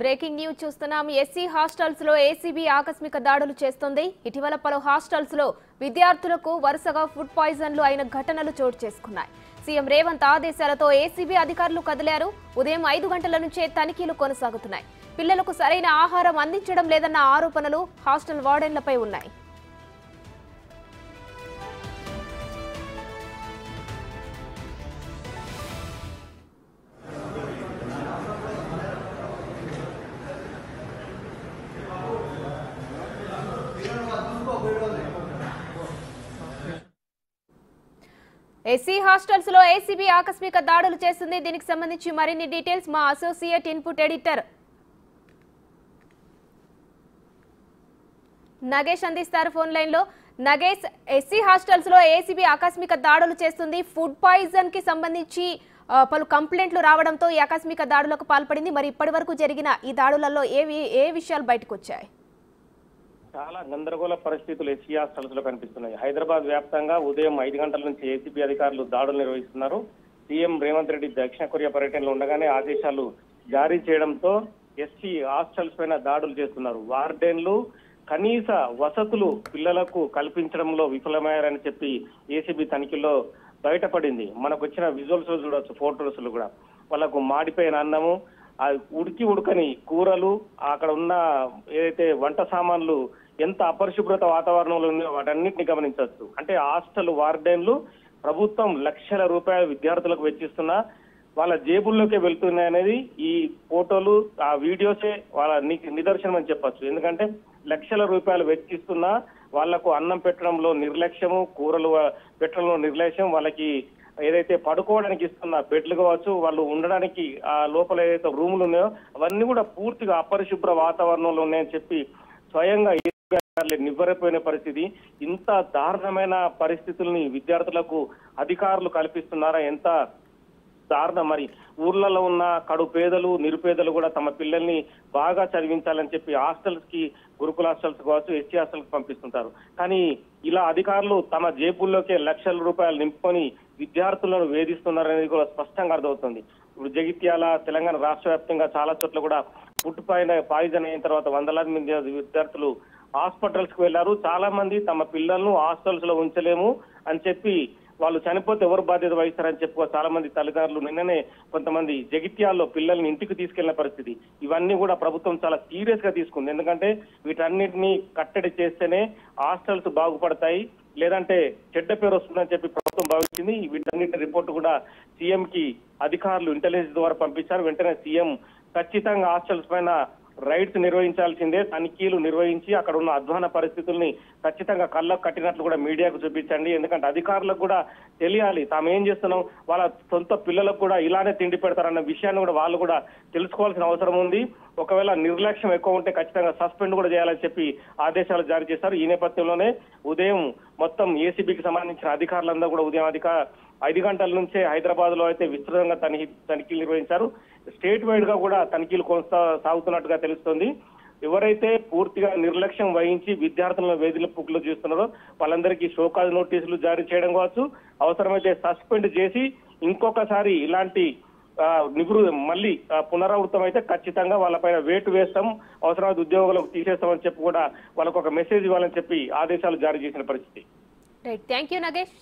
Breaking news చూస్తున్నాం. SC hostels లో ACB ఆకస్మిక దాడులు చేస్తోంది. ఇటీవల పలు హాస్టల్స్ లో విద్యార్థులకు వరుసగా ఫుడ్ పాయిజన్లు అయిన ఘటనలు చోటు చేసుకున్నాయి. సీఎం రేవంత్ ఆదేశాలతో ఏసీబీ అధికారులు కదిలారు. ఉదయం 5 గంటల నుంచే తనిఖీలు కొనసాగుతున్నాయి. పిల్లలకు సరైన ఆహారం అందించడం లేదన్న ఆరోపణలు హాస్టల్ వార్డెన్లపై ఉన్నాయి. ఎస్సీ హాస్టల్స్ లో ఏసీబీ ఆకస్మిక దాడులు చేస్తుంది. దీనికి సంబంధించి మరిన్ని డీటెయిల్స్ మా అసోసియేట్ ఇన్పుట్ ఎడిటర్ నగేష్ అందిస్తారు ఫోన్ లైన్ లో. నగేష్, ఎస్సీ హాస్టల్స్ లో ఏసీబీ ఆకస్మిక దాడులు చేస్తుంది. ఫుడ్ పాయిజన్ కి సంబంధించి పలు కంప్లైంట్లు రావడంతో ఈ ఆకస్మిక దాడులకు పాల్పడింది. మరి ఇప్పటి వరకు జరిగిన ఈ దాడులలో ఏ విషయాలు బయటకు వచ్చాయి? చాలా గందరగోళ పరిస్థితులు ఎస్సీ హాస్టల్స్ లో కనిపిస్తున్నాయి. హైదరాబాద్ వ్యాప్తంగా ఉదయం 5 గంటల నుంచి ఏసీబీ అధికారులు దాడులు నిర్వహిస్తున్నారు. సీఎం రేవంత్ రెడ్డి దక్షిణ కొరియా పర్యటనలో ఉండగానే ఆదేశాలు జారీ చేయడంతో ఎస్సీ హాస్టల్స్ పైన దాడులు చేస్తున్నారు. వార్డెన్లు కనీస వసతులు పిల్లలకు కల్పించడంలో విఫలమయ్యారని చెప్పి ఏసీబీ తనిఖీల్లో బయటపడింది. మనకు వచ్చిన విజువల్స్ లో చూడొచ్చు, ఫోటోస్ లో కూడా. వాళ్ళకు మాడిపోయిన అన్నము, ఆ ఉడకని కూరలు, అక్కడ ఉన్న ఏదైతే వంట సామాన్లు ఎంత అపరిశుభ్రత వాతావరణంలో ఉన్నాయో వాటన్నిటిని గమనించవచ్చు. అంటే హాస్టల్ వార్డెన్లు ప్రభుత్వం లక్షల రూపాయలు విద్యార్థులకు వెచ్చిస్తున్నా వాళ్ళ జేబుల్లోకే వెళ్తున్నాయనేది ఈ ఫోటోలు, ఆ వీడియోసే వాళ్ళ నిదర్శనం అని చెప్పొచ్చు. ఎందుకంటే లక్షల రూపాయలు వెచ్చిస్తున్నా వాళ్లకు అన్నం పెట్టడంలో నిర్లక్ష్యము, కూరలు పెట్టడంలో నిర్లక్ష్యం, వాళ్ళకి ఏదైతే పడుకోవడానికి ఇస్తున్న బెడ్లు కావచ్చు, వాళ్ళు ఉండడానికి ఆ లోపల ఏదైతే రూములు ఉన్నాయో అవన్నీ కూడా పూర్తిగా అపరిశుభ్ర వాతావరణంలో ఉన్నాయని చెప్పి స్వయంగా నివ్వెరపోయిన పరిస్థితి. ఇంత దారుణమైన పరిస్థితుల్ని విద్యార్థులకు అధికారులు కల్పిస్తున్నారా? ఎంత దారుణం! మరి ఊర్లలో ఉన్న కడు పేదలు, నిరుపేదలు కూడా తమ పిల్లల్ని బాగా చదివించాలని చెప్పి హాస్టల్స్ కి, గురుకుల హాస్టల్స్ కావచ్చు, ఎస్సీ హాస్టల్స్ పంపిస్తుంటారు. కానీ ఇలా అధికారులు తమ జేబుల్లోకే లక్షల రూపాయలు నింపుకొని విద్యార్థులను వేధిస్తున్నారనేది కూడా స్పష్టంగా అర్థమవుతుంది. ఇప్పుడు జగిత్యాల, తెలంగాణ రాష్ట్ర వ్యాప్తంగా చాలా చోట్ల కూడా ఫుడ్ పాయిజన్ అయిన తర్వాత వందలాది మంది విద్యార్థులు హాస్పిటల్స్ కు వెళ్లారు. చాలా మంది తమ పిల్లలను హాస్టల్స్ లో ఉంచలేము అని చెప్పి, వాళ్ళు చనిపోతే ఎవరు బాధ్యత వహిస్తారని చెప్పుకో చాలా మంది తల్లిదండ్రులు నిన్ననే కొంతమంది జగిత్యాల్లో పిల్లల్ని ఇంటికి తీసుకెళ్లిన పరిస్థితి. ఇవన్నీ కూడా ప్రభుత్వం చాలా సీరియస్ గా తీసుకుంది. ఎందుకంటే వీటన్నిటిని కట్టడి చేస్తేనే హాస్టల్స్ బాగుపడతాయి, లేదంటే చెడ్డ పేరు వస్తుందని చెప్పి ప్రభుత్వం భావించింది. వీటన్నిటి రిపోర్ట్ కూడా సీఎం కి అధికారులు ఇంటెలిజెన్స్ ద్వారా పంపించారు. వెంటనే సీఎం ఖచ్చితంగా హాస్టల్స్ పైన రైడ్స్ నిర్వహించాల్సిందే, తనిఖీలు నిర్వహించి అక్కడ ఉన్న అధ్వాన పరిస్థితుల్ని ఖచ్చితంగా కళ్ళకు కట్టినట్లు కూడా మీడియాకు చూపించండి. ఎందుకంటే అధికారులకు కూడా తెలియాలి తాము ఏం చేస్తున్నాం, వాళ్ళ సొంత పిల్లలకు కూడా ఇలానే తిండి పెడతారన్న విషయాన్ని కూడా వాళ్ళు కూడా తెలుసుకోవాల్సిన అవసరం ఉంది. ఒకవేళ నిర్లక్ష్యం ఎక్కువ ఉంటే ఖచ్చితంగా సస్పెండ్ కూడా చేయాలని చెప్పి ఆదేశాలు జారీ చేశారు. ఈ నేపథ్యంలోనే ఉదయం మొత్తం ఏసీబీకి సంబంధించిన అధికారులందరూ కూడా ఉదయం 5 గంటల నుంచే హైదరాబాద్ లో అయితే విస్తృతంగా తనిఖీలు నిర్వహించారు. స్టేట్ వైడ్ గా కూడా తనిఖీలు కొనసాగుతున్నట్టుగా తెలుస్తోంది. ఎవరైతే పూర్తిగా నిర్లక్ష్యం వహించి విద్యార్థులను వేధింపులు చేస్తున్నారో వాళ్ళందరికీ షోకాజ్ నోటీసులు జారీ చేయడం కావచ్చు, అవసరమైతే సస్పెండ్ చేసి ఇంకొకసారి ఇలాంటి మళ్ళీ పునరావృతం అయితే ఖచ్చితంగా వాళ్ళపైన వేటు వేస్తాం, అవసరమైతే ఉద్యోగులకు తీసేస్తామని చెప్పి కూడా వాళ్ళకు ఒక మెసేజ్ ఇవ్వాలని చెప్పి ఆదేశాలు జారీ చేసిన పరిస్థితి. Thank you Nagesh.